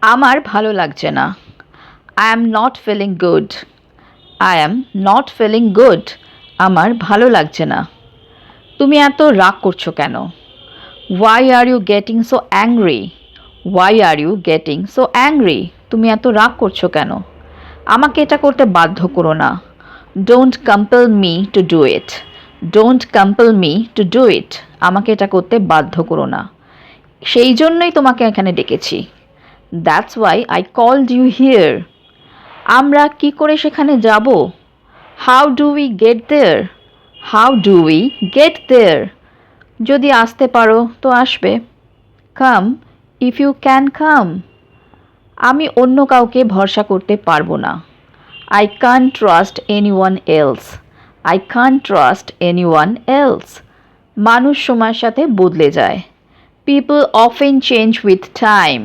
আমার ভালো লাগছে না। I am not feeling good. I am not feeling good. আমার ভালো লাগছে না। তুমি এত রাগ করছো কেন? Why are you getting so angry? Why are you getting so angry? তুমি এত রাগ করছো কেন? আমাকে এটা করতে বাধ্য করো না। Don't compel me to do it. Don't compel me to do it. আমাকে এটা করতে বাধ্য করো না। সেই জন্যই তোমাকে এখানে ডেকেছি। That's why I called you here. আমরা কি করে সেখানে যাব? How do we get there? How do we get there? যদি আসতে পারো তো আসবে। Come if you can come. আমি অন্য কাউকে ভরসা করতে পারবো না। I can't trust anyone else. I can't trust anyone else. মানুষ সময়ের সাথে বদলে যায়। People often change with time.